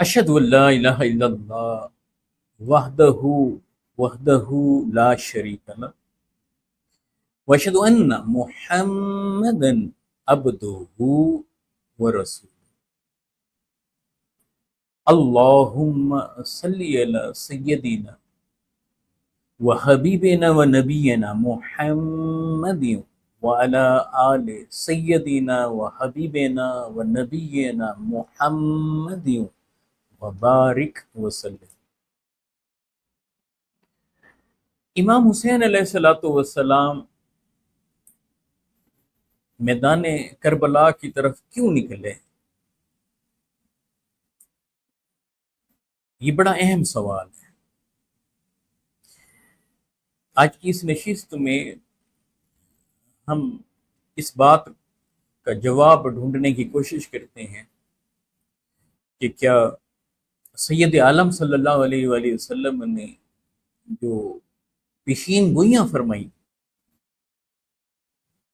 اشہد ان لا الہ الا اللہ وحدہ لا شریک لہ واشہد ان محمدا عبدہ ورسولہ اللہم صلی علی سیدنا وحبیبنا ونبینا محمد وعلی آل سیدنا وحبیبنا ونبینا محمد وبارک وسلم۔ امام حسین علیہ السلام میدان کربلا کی طرف کیوں نکلے؟ یہ بڑا اہم سوال ہے۔ آج کی اس نشست میں ہم اس بات کا جواب ڈھونڈنے کی کوشش کرتے ہیں کہ کیا سید عالم صلی اللہ علیہ وآلہ وسلم نے جو پیشین گوئیاں فرمائی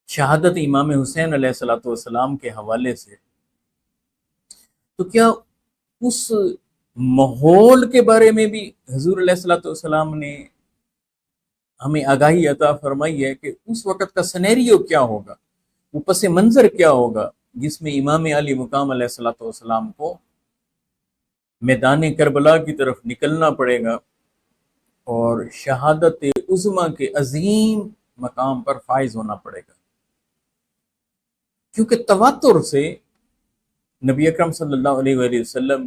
شہادت امام حسین علیہ السلام کے حوالے سے، تو کیا اس ماحول کے بارے میں بھی حضور علیہ السلام نے ہمیں آگاہی عطا فرمائی ہے کہ اس وقت کا سینیریو کیا ہوگا، وہ پس منظر کیا ہوگا جس میں امام علی مقام علیہ السلام کو میدان کربلا کی طرف نکلنا پڑے گا اور شہادت عظمیٰ کے عظیم مقام پر فائز ہونا پڑے گا۔ کیونکہ تواتر سے نبی اکرم صلی اللہ علیہ وآلہ وسلم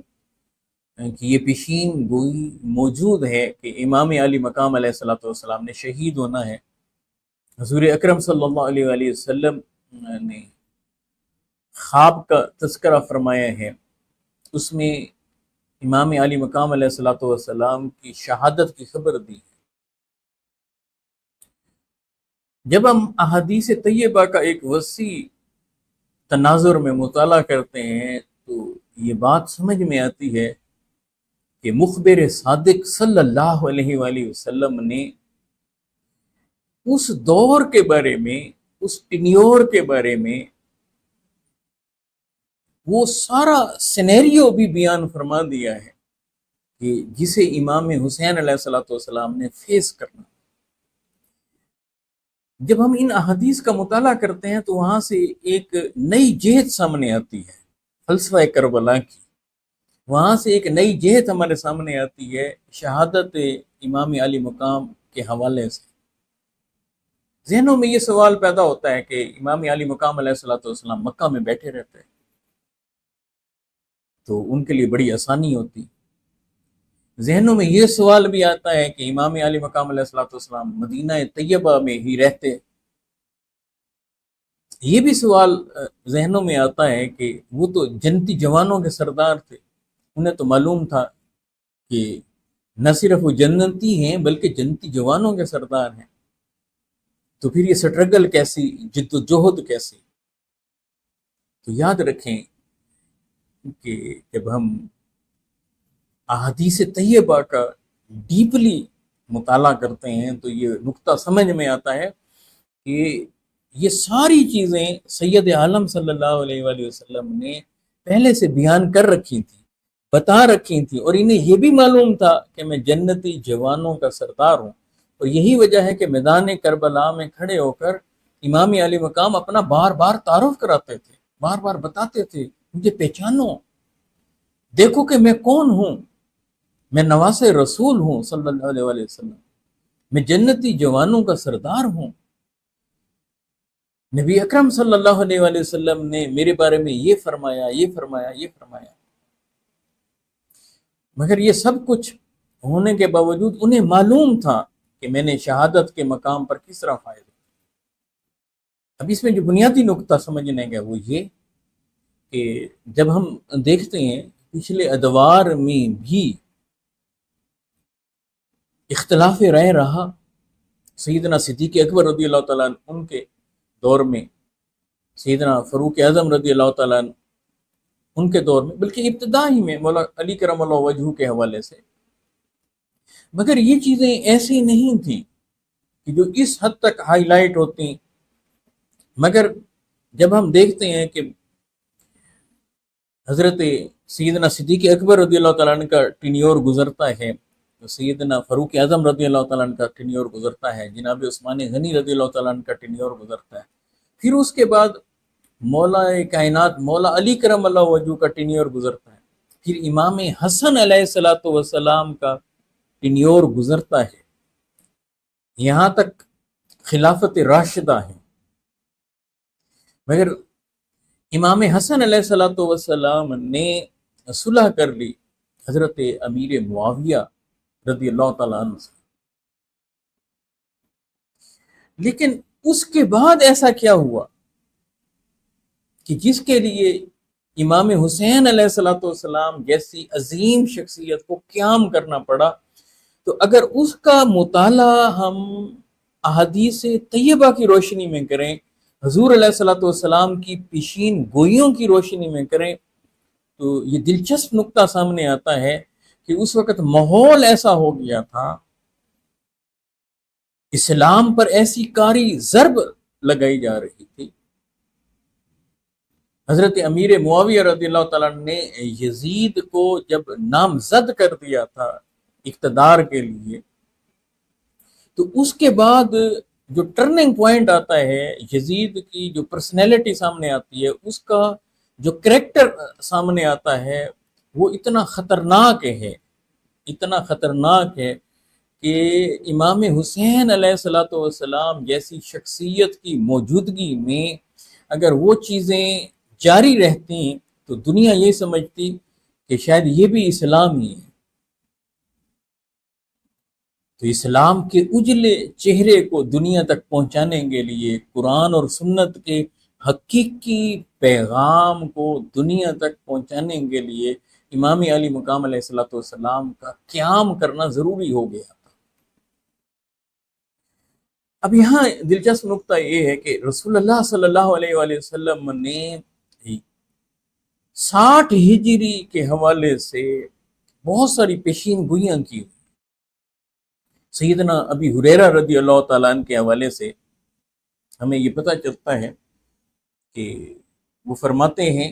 کی یہ پیشین گوئی موجود ہے کہ امام علی مقام علیہ السلام نے شہید ہونا ہے۔ حضور اکرم صلی اللہ علیہ وآلہ وسلم نے خواب کا تذکرہ فرمایا ہے، اس میں امام علی مقام علیہ السلام کی شہادت کی خبر دی ہے۔ جب ہم احادیث طیبہ کا ایک وسیع تناظر میں مطالعہ کرتے ہیں تو یہ بات سمجھ میں آتی ہے کہ مخبر صادق صلی اللہ علیہ وآلہ وسلم نے اس دور کے بارے میں، اس ٹینیور کے بارے میں وہ سارا سینیریو بھی بیان فرما دیا ہے کہ جسے امام حسین علیہ السلام نے فیس کرنا۔ جب ہم ان احادیث کا مطالعہ کرتے ہیں تو وہاں سے ایک نئی جہت سامنے آتی ہے فلسفہ کربلا کی، وہاں سے ایک نئی جہت ہمارے سامنے آتی ہے شہادت امام علی مقام کے حوالے سے۔ ذہنوں میں یہ سوال پیدا ہوتا ہے کہ امام علی مقام علیہ السلام مکہ میں بیٹھے رہتے ہیں تو ان کے لیے بڑی آسانی ہوتی۔ ذہنوں میں یہ سوال بھی آتا ہے کہ امام علی مقام علیہ السلام مدینہ طیبہ میں ہی رہتے۔ یہ بھی سوال ذہنوں میں آتا ہے کہ وہ تو جنتی جوانوں کے سردار تھے، انہیں تو معلوم تھا کہ نہ صرف وہ جنتی ہیں بلکہ جنتی جوانوں کے سردار ہیں، تو پھر یہ سٹرگل کیسی، جد و جہد کیسی؟ تو یاد رکھیں کہ جب ہم احادیث طیبہ کا ڈیپلی مطالعہ کرتے ہیں تو یہ نقطہ سمجھ میں آتا ہے کہ یہ ساری چیزیں سید عالم صلی اللہ علیہ وآلہ وسلم نے پہلے سے بیان کر رکھی تھیں، بتا رکھی تھیں، اور انہیں یہ بھی معلوم تھا کہ میں جنتی جوانوں کا سردار ہوں، اور یہی وجہ ہے کہ میدان کربلا میں کھڑے ہو کر امام علی مقام اپنا بار بار تعارف کراتے تھے، بار بار بتاتے تھے مجھے پہچانو، دیکھو کہ میں کون ہوں، میں نواس رسول ہوں صلی اللہ علیہ وآلہ وسلم، میں جنتی جوانوں کا سردار ہوں، نبی اکرم صلی اللہ علیہ وآلہ وسلم نے میرے بارے میں یہ فرمایا، یہ فرمایا، یہ فرمایا۔ مگر یہ سب کچھ ہونے کے باوجود انہیں معلوم تھا کہ میں نے شہادت کے مقام پر کس طرح فائز ہوا۔ اب اس میں جو بنیادی نقطہ سمجھنے کا وہ یہ کہ جب ہم دیکھتے ہیں پچھلے ادوار میں بھی اختلاف رائے رہا، سیدنا صدیق اکبر رضی اللہ تعالیٰ عنہ ان کے دور میں، سیدنا فاروق اعظم رضی اللہ تعالیٰ عنہ ان کے دور میں، بلکہ ابتدا ہی میں مولا علی کرم اللہ وجہہ کے حوالے سے۔ مگر یہ چیزیں ایسی نہیں تھیں کہ جو اس حد تک ہائی لائٹ ہوتی، مگر جب ہم دیکھتے ہیں کہ حضرت سیدنا صدیق اکبر رضی اللہ تعالیٰ عنہ کا ٹینیور گزرتا ہے، سیدنا فاروق اعظم رضی اللہ تعالیٰ عنہ کا ٹینیور گزرتا ہے، جناب عثمان غنی رضی اللہ تعالیٰ عنہ کا ٹینیور گزرتا ہے، پھر اس کے بعد مولا کائنات مولا علی کرم اللہ وجہ کا ٹینیور گزرتا ہے، پھر امام حسن علیہ الصلوۃ والسلام کا ٹینیور گزرتا ہے، یہاں تک خلافت راشدہ ہے، مگر امام حسن علیہ الصلوۃ والسلام نے صلح کر لی حضرت امیر معاویہ رضی اللہ تعالیٰ عنہ سے، لیکن اس کے بعد ایسا کیا ہوا کہ جس کے لیے امام حسین علیہ الصلوۃ والسلام جیسی عظیم شخصیت کو قیام کرنا پڑا، تو اگر اس کا مطالعہ ہم احادیث طیبہ کی روشنی میں کریں، حضور علیہ الصلوۃ والسلام کی پیشین گوئیوں کی روشنی میں کریں، تو یہ دلچسپ نقطہ سامنے آتا ہے کہ اس وقت ماحول ایسا ہو گیا تھا، اسلام پر ایسی کاری ضرب لگائی جا رہی تھی، حضرت امیر معاویہ رضی اللہ تعالیٰ نے یزید کو جب نامزد کر دیا تھا اقتدار کے لیے، تو اس کے بعد جو ٹرننگ پوائنٹ آتا ہے، یزید کی جو پرسنالٹی سامنے آتی ہے، اس کا جو کریکٹر سامنے آتا ہے، وہ اتنا خطرناک ہے، اتنا خطرناک ہے کہ امام حسین علیہ الصلوۃ والسلام جیسی شخصیت کی موجودگی میں اگر وہ چیزیں جاری رہتی تو دنیا یہ سمجھتی کہ شاید یہ بھی اسلام ہی ہے۔ تو اسلام کے اجلے چہرے کو دنیا تک پہنچانے کے لیے، قرآن اور سنت کے حقیقی پیغام کو دنیا تک پہنچانے کے لیے امام علی مقام علیہ الصلوۃ والسلام کا قیام کرنا ضروری ہو گیا تھا۔ اب یہاں دلچسپ نقطہ یہ ہے کہ رسول اللہ صلی اللہ علیہ وآلہ وسلم نے 60 ہجری کے حوالے سے بہت ساری پیشین گوئیاں کی۔ سیدنا ابی ہریرہ رضی اللہ تعالیٰ عنہ کے حوالے سے ہمیں یہ پتہ چلتا ہے کہ وہ فرماتے ہیں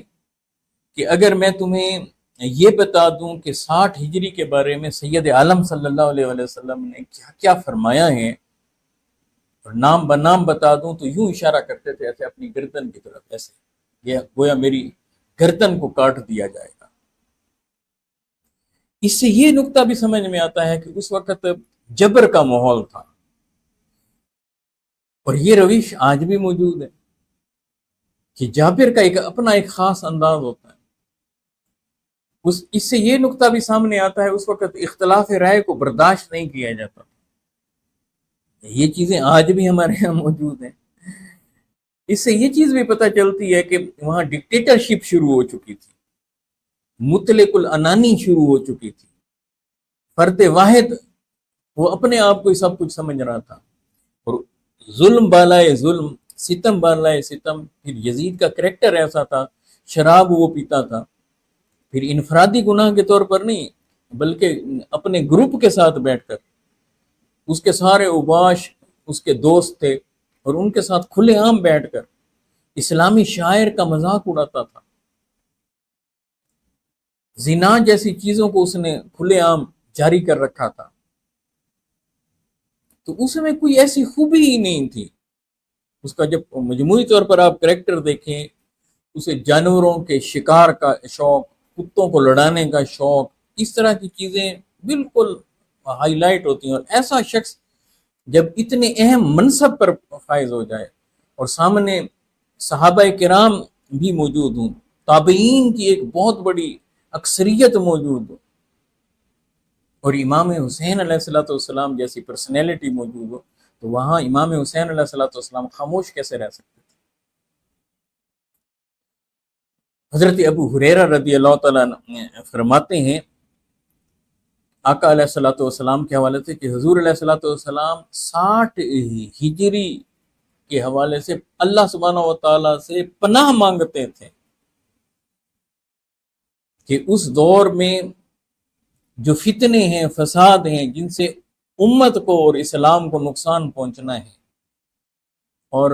کہ اگر میں تمہیں یہ بتا دوں کہ 60 ہجری کے بارے میں سید عالم صلی اللہ علیہ وآلہ وسلم نے کیا کیا فرمایا ہے، اور نام بنام بتا دوں، تو یوں اشارہ کرتے تھے ایسے اپنی گردن کی طرف، ایسے یہ گویا میری گردن کو کاٹ دیا جائے گا۔ اس سے یہ نقطہ بھی سمجھ میں آتا ہے کہ اس وقت جبر کا ماحول تھا، اور یہ روش آج بھی موجود ہے کہ جابر کا اپنا ایک خاص انداز ہوتا ہے۔ اس سے یہ نقطہ بھی سامنے آتا ہے، اس وقت اختلاف رائے کو برداشت نہیں کیا جاتا، یہ چیزیں آج بھی ہمارے یہاں موجود ہیں۔ اس سے یہ چیز بھی پتہ چلتی ہے کہ وہاں ڈکٹیٹرشپ شروع ہو چکی تھی، مطلق العنانی شروع ہو چکی تھی، فرد واحد وہ اپنے آپ کو سب کچھ سمجھ رہا تھا، اور ظلم بالائے ظلم، ستم بالائے ستم۔ پھر یزید کا کریکٹر ایسا تھا، شراب وہ پیتا تھا، پھر انفرادی گناہ کے طور پر نہیں بلکہ اپنے گروپ کے ساتھ بیٹھ کر، اس کے سارے اوباش اس کے دوست تھے، اور ان کے ساتھ کھلے عام بیٹھ کر اسلامی شاعر کا مذاق اڑاتا تھا، زنا جیسی چیزوں کو اس نے کھلے عام جاری کر رکھا تھا۔ تو اس میں کوئی ایسی خوبی ہی نہیں تھی اس کا۔ جب مجموعی طور پر آپ کریکٹر دیکھیں، اسے جانوروں کے شکار کا شوق، کتوں کو لڑانے کا شوق، اس طرح کی چیزیں بالکل ہائی لائٹ ہوتی ہیں، اور ایسا شخص جب اتنے اہم منصب پر فائز ہو جائے اور سامنے صحابہ کرام بھی موجود ہوں، تابعین کی ایک بہت بڑی اکثریت موجود ہو، اور امام حسین علیہ الصلوۃ والسلام جیسی پرسنالٹی موجود ہو، تو وہاں امام حسین علیہ الصلوۃ والسلام خاموش کیسے رہ سکتے تھے؟ حضرت ابو ہریرہ رضی اللہ تعالیٰ فرماتے ہیں آقا علیہ الصلوۃ والسلام کے حوالے سے کہ حضور علیہ الصلوۃ والسلام 60 ہجری کے حوالے سے اللہ سبحانہ و تعالیٰ سے پناہ مانگتے تھے کہ اس دور میں جو فتنے ہیں، فساد ہیں، جن سے امت کو اور اسلام کو نقصان پہنچنا ہے، اور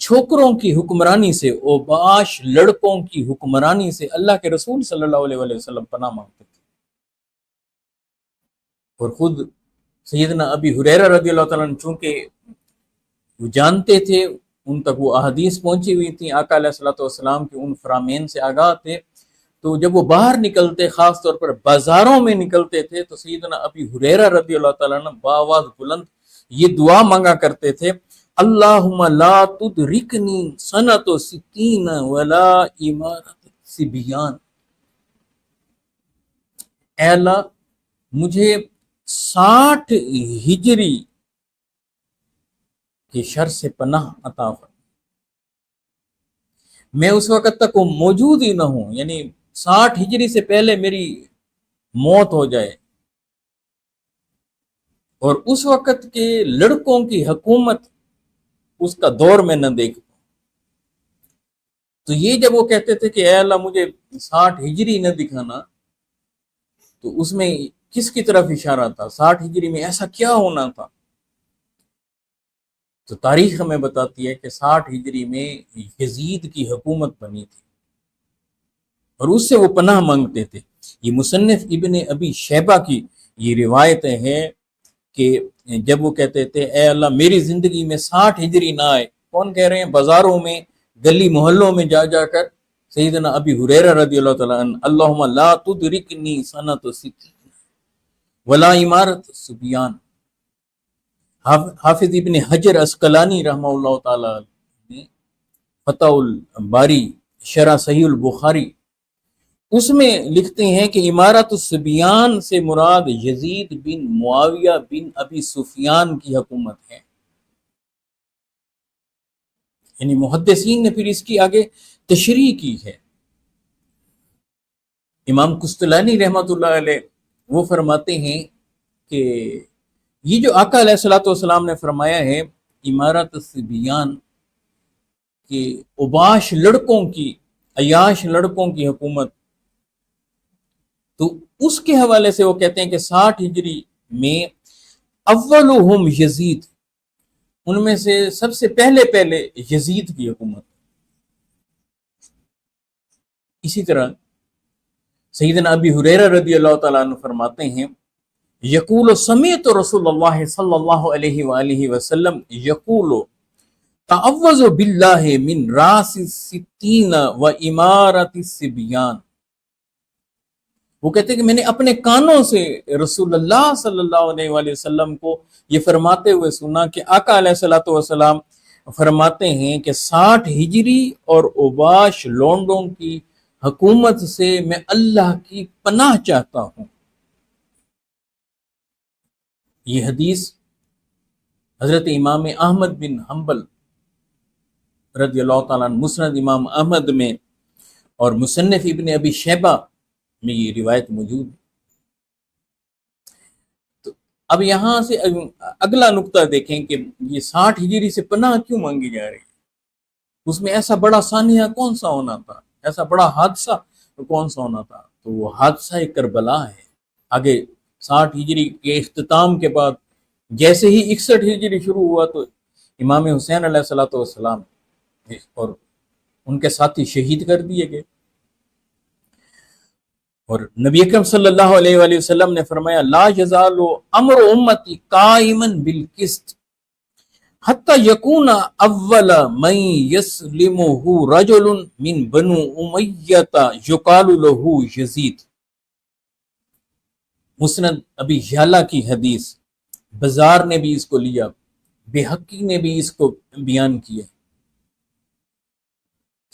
چھوکروں کی حکمرانی سے، اوباش لڑکوں کی حکمرانی سے اللہ کے رسول صلی اللہ علیہ وسلم پناہ مانگتے تھے۔ اور خود سیدنا ابی ہریرہ رضی اللہ تعالیٰ عنہ چونکہ وہ جانتے تھے، ان تک وہ احادیث پہنچی ہوئی تھیں، آقا علیہ الصلوۃ والسلام کے ان فرامین سے آگاہ تھے، تو جب وہ باہر نکلتے، خاص طور پر بازاروں میں نکلتے تھے، تو سیدنا ابی ہریرہ رضی اللہ تعالیٰ عنہ بآواز بلند یہ دعا مانگا کرتے تھے، اللہم لا تدرکنی سنۃ ستین ولا امارۃ صبیان، اے اللہ مجھے 60 ہجری کے شر سے پناہ عطا فرما، میں اس وقت تک وہ موجود ہی نہ ہوں، یعنی 60 ہجری سے پہلے میری موت ہو جائے، اور اس وقت کے لڑکوں کی حکومت اس کا دور میں نہ دیکھ پاؤں۔ تو یہ جب وہ کہتے تھے کہ اے اللہ مجھے 60 ہجری نہ دکھانا، تو اس میں کس کی طرف اشارہ تھا؟ 60 ہجری میں ایسا کیا ہونا تھا؟ تو تاریخ ہمیں بتاتی ہے کہ 60 ہجری میں یزید کی حکومت بنی تھی، اور اس سے وہ پناہ مانگتے تھے۔ یہ مصنف ابن ابی شیبہ کی یہ روایتیں ہیں کہ جب وہ کہتے تھے اے اللہ میری زندگی میں 60 ہجری نہ آئے، کون کہہ رہے ہیں؟ بازاروں میں، گلی محلوں میں جا جا کر سیدنا ابی ہریرہ رضی اللہ تعالیٰ عنہ، اللہم لا تدرکنی سنۃ ستین ولا امارۃ صبیان۔ حافظ ابن حجر عسقلانی رحمہ اللہ تعالیٰ نے فتح الباری شرح صحیح البخاری، اس میں لکھتے ہیں کہ امارت الصبیان سے مراد یزید بن معاویہ بن ابی سفیان کی حکومت ہے۔ یعنی محدثین نے پھر اس کی آگے تشریح کی ہے۔ امام قسطلانی رحمۃ اللہ علیہ وہ فرماتے ہیں کہ یہ جو آقا علیہ الصلوۃ والسلام نے فرمایا ہے امارت الصبیان، کہ اوباش لڑکوں کی، عیاش لڑکوں کی حکومت، تو اس کے حوالے سے وہ کہتے ہیں کہ 60 ہجری میں اولہم یزید، ان میں سے سب سے پہلے یزید کی حکومت۔ اسی طرح سیدنا ابی ہریرہ رضی اللہ تعالیٰ عنہ فرماتے ہیں یقول سمیعت رسول اللہ صلی اللہ علیہ وآلہ وسلم یقول تعوذ باللہ من راس الستین و امارت الصبیان، وہ کہتے ہیں کہ میں نے اپنے کانوں سے رسول اللہ صلی اللہ علیہ وآلہ وسلم کو یہ فرماتے ہوئے سنا کہ آقا علیہ الصلوۃ والسلام فرماتے ہیں کہ 60 ہجری اور اوباش لونڈوں کی حکومت سے میں اللہ کی پناہ چاہتا ہوں۔ یہ حدیث حضرت امام احمد بن حنبل رضی اللہ تعالیٰ عنہ مسند امام احمد میں اور مصنف ابن ابی شیبہ میں یہ روایت موجود ہے۔ تو اب یہاں سے اگلا نقطہ دیکھیں کہ یہ 60 ہجری سے پناہ کیوں مانگی جا رہی ہے؟ اس میں ایسا بڑا سانحہ کون سا ہونا تھا؟ ایسا بڑا حادثہ کون سا ہونا تھا؟ تو وہ حادثہ کربلا ہے۔ آگے 60 ہجری کے اختتام کے بعد جیسے ہی 61 ہجری شروع ہوا تو امام حسین علیہ الصلوۃ والسلام اور ان کے ساتھی شہید کر دیے گئے، اور نبی اکرم صلی اللہ علیہ وآلہ وسلم نے فرمایا لا یزال امر امتی قائما بالقسط حتی یکون اول من یسلمہ رجل من بنو امیۃ یقال لہ یزید۔ مسند ابی یعلا کی حدیث، بزار نے بھی اس کو لیا، بحقی نے بھی اس کو بیان کیا۔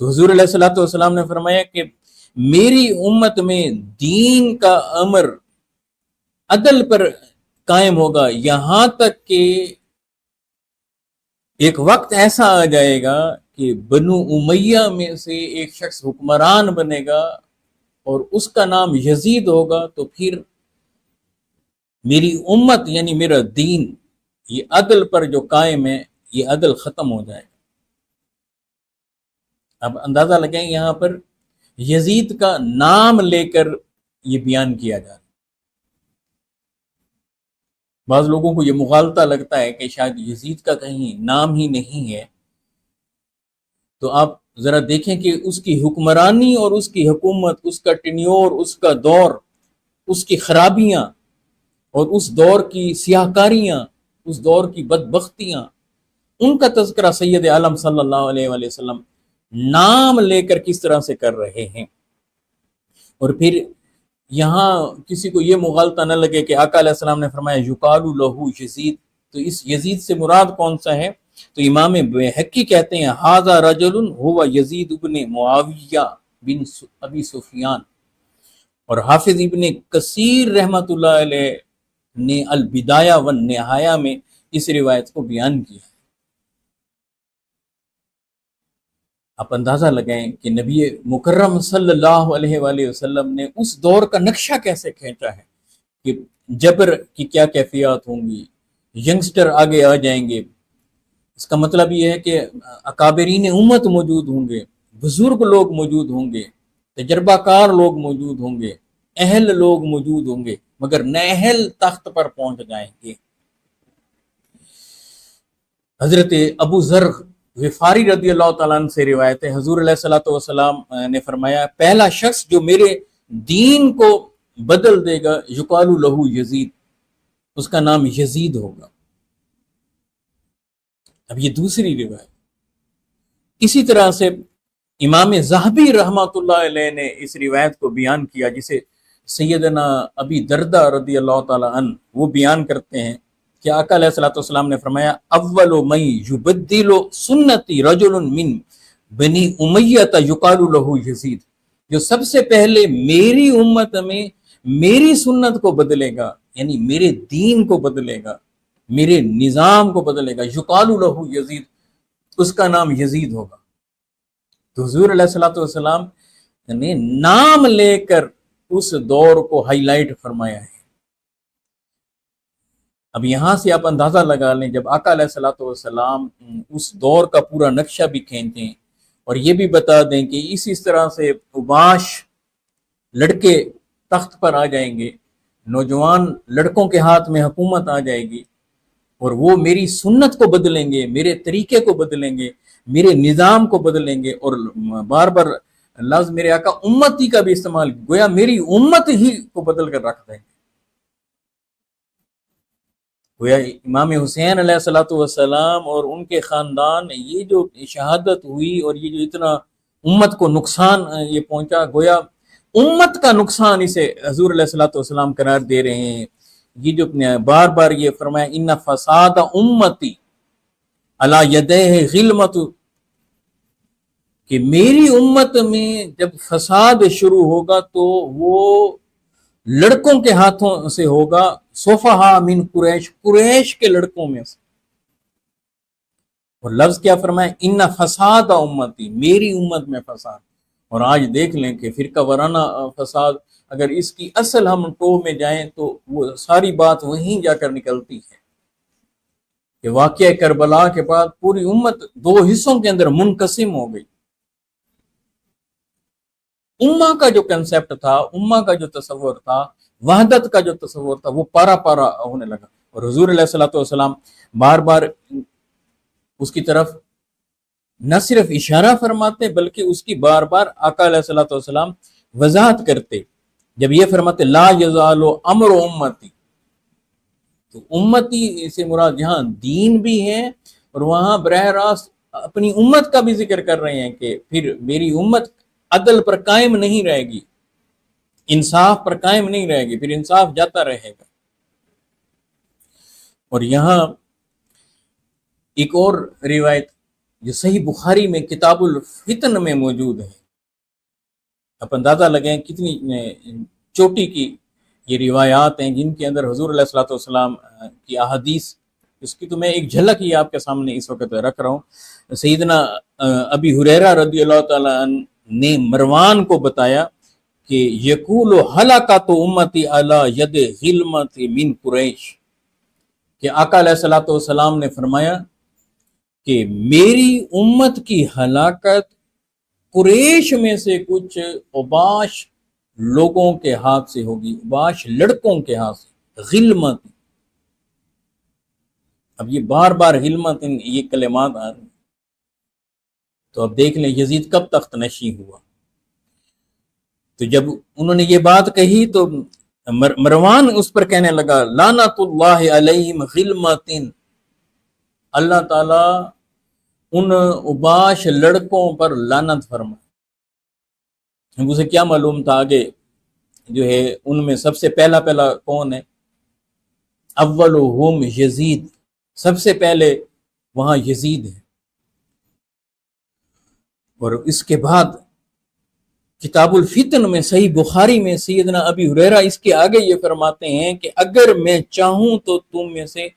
تو حضور علیہ الصلوۃ والسلام نے فرمایا کہ میری امت میں دین کا امر عدل پر قائم ہوگا، یہاں تک کہ ایک وقت ایسا آ جائے گا کہ بنو امیہ میں سے ایک شخص حکمران بنے گا اور اس کا نام یزید ہوگا، تو پھر میری امت یعنی میرا دین یہ عدل پر جو قائم ہے، یہ عدل ختم ہو جائے گا۔ اب اندازہ لگائیں یہاں پر یزید کا نام لے کر یہ بیان کیا جا رہا ہے۔ بعض لوگوں کو یہ مغالطہ لگتا ہے کہ شاید یزید کا کہیں نام ہی نہیں ہے، تو آپ ذرا دیکھیں کہ اس کی حکمرانی اور اس کی حکومت، اس کا ٹینیور، اس کا دور، اس کی خرابیاں اور اس دور کی سیاہکاریاں، اس دور کی بدبختیاں، ان کا تذکرہ سید عالم صلی اللہ علیہ وآلہ وسلم نام لے کر کس طرح سے کر رہے ہیں۔ اور پھر یہاں کسی کو یہ مغالطہ نہ لگے کہ آقا علیہ السلام نے فرمایا یقال لہو یزید، تو اس یزید سے مراد کون سا ہے؟ تو امام بیہقی کہتے ہیں ھذا رجل ہوا یزید ابن معاویہ بن ابی سفیان، اور حافظ ابن کثیر رحمۃ اللہ علیہ نے البدایہ والنہایہ میں اس روایت کو بیان کیا۔ آپ اندازہ لگائیں کہ نبی مکرم صلی اللہ علیہ وآلہ وسلم نے اس دور کا نقشہ کیسے کھینچا ہے کہ جبر کی کیا کیفیات ہوں گی، ینگسٹر آگے آ جائیں گے، اس کا مطلب یہ ہے کہ اکابرین امت موجود ہوں گے، بزرگ لوگ موجود ہوں گے، تجربہ کار لوگ موجود ہوں گے، اہل لوگ موجود ہوں گے، مگر نااہل تخت پر پہنچ جائیں گے۔ حضرت ابو ذر غفاری رضی اللہ تعالیٰ عنہ سے روایت ہے، حضور علیہ الصلوۃ والسلام نے فرمایا پہلا شخص جو میرے دین کو بدل دے گا یقال لہو یزید، اس کا نام یزید ہوگا۔ اب یہ دوسری روایت۔ اسی طرح سے امام ذہبی رحمۃ اللہ علیہ نے اس روایت کو بیان کیا، جسے سیدنا ابی دردہ رضی اللہ تعالیٰ عنہ وہ بیان کرتے ہیں کہ آقا علیہ الصلوۃ والسلام نے فرمایا اول من یبدل سنتی رجل من بنی امیہ یقال لہ یزید، جو سب سے پہلے میری امت میں میری سنت کو بدلے گا، یعنی میرے دین کو بدلے گا، میرے نظام کو بدلے گا، یقال لہ یزید، اس کا نام یزید ہوگا۔ تو حضور علیہ الصلوۃ والسلام نے نام لے کر اس دور کو ہائی لائٹ فرمایا ہے۔ اب یہاں سے آپ اندازہ لگا لیں، جب آقا علیہ الصلوۃ والسلام اس دور کا پورا نقشہ بھی کھینچیں اور یہ بھی بتا دیں کہ اس طرح سے اوباش لڑکے تخت پر آ جائیں گے، نوجوان لڑکوں کے ہاتھ میں حکومت آ جائے گی، اور وہ میری سنت کو بدلیں گے، میرے طریقے کو بدلیں گے، میرے نظام کو بدلیں گے، اور بار بار لفظ میرے آقا امتی کا بھی استعمال، گویا میری امت ہی کو بدل کر رکھ دیں گے۔ گویا امام حسین علیہ الصلوۃ والسلام اور ان کے خاندان، یہ جو شہادت ہوئی اور یہ جو اتنا امت کو نقصان یہ پہنچا، گویا امت کا نقصان اسے حضور علیہ الصلوۃ والسلام قرار دے رہے ہیں۔ یہ جو بار بار یہ فرمایا ان فساد امتی علی یدہ غلمت، کہ میری امت میں جب فساد شروع ہوگا تو وہ لڑکوں کے ہاتھوں سے ہوگا، صفحاء من قریش، قریش کے لڑکوں میں سے۔ اور لفظ کیا فرمایا ان فساد امتی، میری امت میں فساد۔ اور آج دیکھ لیں کہ فرقہ وارانہ فساد، اگر اس کی اصل ہم ٹو میں جائیں تو وہ ساری بات وہیں جا کر نکلتی ہے کہ واقعہ کربلا کے بعد پوری امت دو حصوں کے اندر منقسم ہو گئی۔ امہ کا جو کنسیپٹ تھا، امہ کا جو تصور تھا، وحدت کا جو تصور تھا، وہ پارا پارا ہونے لگا۔ اور حضور علیہ الصلوۃ والسلام بار بار اس کی طرف نہ صرف اشارہ فرماتے بلکہ اس کی بار بار آقا علیہ الصلوۃ والسلام وضاحت کرتے۔ جب یہ فرماتے لا یزال امر امتی، تو امتی سے مراد یہاں دین بھی ہے، اور وہاں براہ راست اپنی امت کا بھی ذکر کر رہے ہیں کہ پھر میری امت عدل پر قائم نہیں رہے گی، انصاف پر قائم نہیں رہے گی، پھر انصاف جاتا رہے گا۔ اور یہاں ایک اور روایت جو صحیح بخاری میں کتاب الفتن میں موجود ہے، آپ اندازہ لگیں کتنی چوٹی کی یہ روایات ہیں جن کے اندر حضور علیہ الصلوۃ والسلام کی احادیث، اس کی تو میں ایک جھلک ہی آپ کے سامنے اس وقت رکھ رہا ہوں۔ سیدنا ابی ہریرہ رضی اللہ تعالیٰ عنہ نے مروان کو بتایا کہ یقول ہلاکت امتی علی ید غلمت من قریش، کہ آقا علیہ الصلوۃ والسلام نے فرمایا کہ میری امت کی ہلاکت قریش میں سے کچھ اوباش لوگوں کے ہاتھ سے ہوگی، اوباش لڑکوں کے ہاتھ سے، غلمت۔ اب یہ بار بار غلمت یہ کلمات آ رہی، تو اب دیکھ لیں یزید کب تخت نشین ہوا۔ تو جب انہوں نے یہ بات کہی تو مروان اس پر کہنے لگا لعنت اللہ علیہم غلمتن، اللہ تعالیٰ ان اوباش لڑکوں پر لعنت فرمائے۔ اسے کیا معلوم تھا آگے جو ہے ان میں سب سے پہلا کون ہے؟ اولہم یزید، سب سے پہلے وہاں یزید ہے۔ اور اس کے بعد کتاب الفتن میں صحیح بخاری میں سیدنا ابی ہریرہ اس کے آگے یہ فرماتے ہیں کہ اگر میں چاہوں تو تم میں سے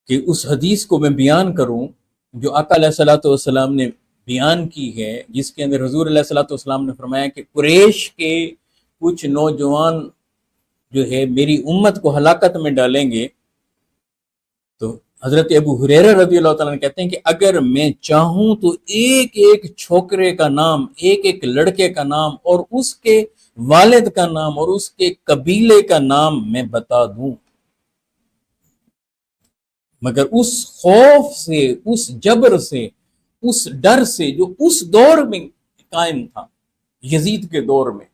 کہ اس حدیث کو میں بیان کروں جو آقا علیہ الصلوۃ والسلام نے بیان کی ہے، جس کے اندر حضور علیہ الصلوۃ والسلام نے فرمایا کہ قریش کے کچھ نوجوان جو ہے میری امت کو ہلاکت میں ڈالیں گے۔ تو حضرت ابو ہریرہ رضی اللہ تعالیٰ نے کہتے ہیں کہ اگر میں چاہوں تو ایک ایک چھوکرے کا نام، ایک ایک لڑکے کا نام اور اس کے والد کا نام اور اس کے قبیلے کا نام میں بتا دوں، مگر اس خوف سے، اس جبر سے، اس ڈر سے جو اس دور میں قائم تھا، یزید کے دور میں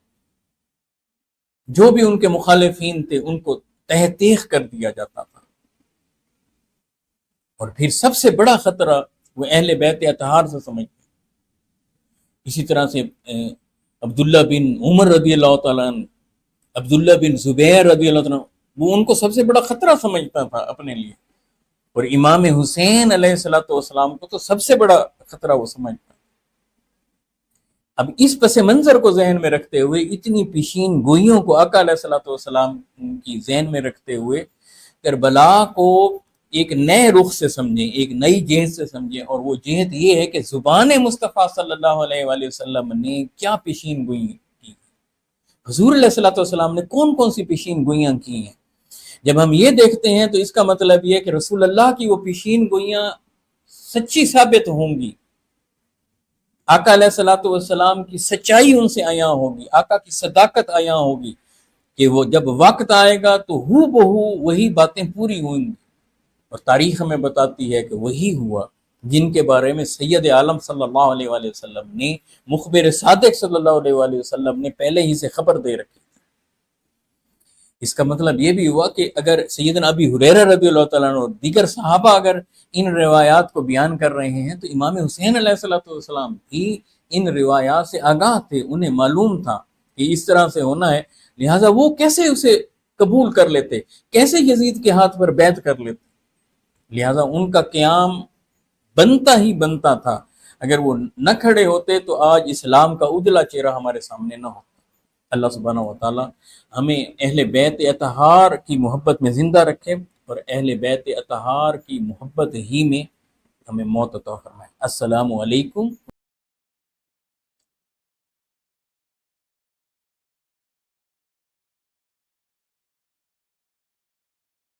جو بھی ان کے مخالفین تھے ان کو تحقیق کر دیا جاتا تھا۔ اور پھر سب سے بڑا خطرہ وہ اہل بیت اطہار سے سمجھتے ہیں۔ اسی طرح سے عبداللہ بن عمر رضی اللہ تعالیٰ عنہ، عبداللہ بن زبیر رضی اللہ تعالیٰ عنہ، وہ ان کو سب سے بڑا خطرہ سمجھتا تھا اپنے لیے، اور امام حسین علیہ السلام کو تو سب سے بڑا خطرہ وہ سمجھتا۔ اب اس پس منظر کو ذہن میں رکھتے ہوئے، اتنی پیشین گوئیوں کو آقا علیہ السلام کی ذہن میں رکھتے ہوئے، کربلا کو ایک نئے رخ سے سمجھیں، ایک نئی جہت سے سمجھیں، اور وہ جہت یہ ہے کہ زبان مصطفیٰ صلی اللہ علیہ وآلہ وسلم نے کیا پیشین گوئی کی، حضور علیہ السلام نے کون کون سی پیشین گوئیاں کی ہیں۔ جب ہم یہ دیکھتے ہیں تو اس کا مطلب یہ ہے کہ رسول اللہ کی وہ پیشین گوئیاں سچی ثابت ہوں گی، آقا علیہ السلام کی سچائی ان سے عیاں ہوگی، آقا کی صداقت عیاں ہوگی کہ وہ جب وقت آئے گا تو ہو بہو وہی باتیں پوری ہوئیں گی۔ اور تاریخ ہمیں بتاتی ہے کہ وہی ہوا جن کے بارے میں سید عالم صلی اللہ علیہ وآلہ وسلم نے، مخبر صادق صلی اللہ علیہ وآلہ وسلم نے پہلے ہی سے خبر دے رکھی۔ اس کا مطلب یہ بھی ہوا کہ اگر سیدنا ابی ہریرہ رضی اللہ تعالیٰ عنہ اور دیگر صحابہ اگر ان روایات کو بیان کر رہے ہیں تو امام حسین علیہ السلام بھی ان روایات سے آگاہ تھے، انہیں معلوم تھا کہ اس طرح سے ہونا ہے، لہٰذا وہ کیسے اسے قبول کر لیتے، کیسے یزید کے ہاتھ پر بیعت کر لیتے۔ لہٰذا ان کا قیام بنتا ہی بنتا تھا، اگر وہ نہ کھڑے ہوتے تو آج اسلام کا ادلا چہرہ ہمارے سامنے نہ ہوتا۔ اللہ سبحانہ و تعالی ہمیں اہل بیت اطہار کی محبت میں زندہ رکھے اور اہل بیت اطہار کی محبت ہی میں ہمیں موت عطا فرمائے۔ السلام علیکم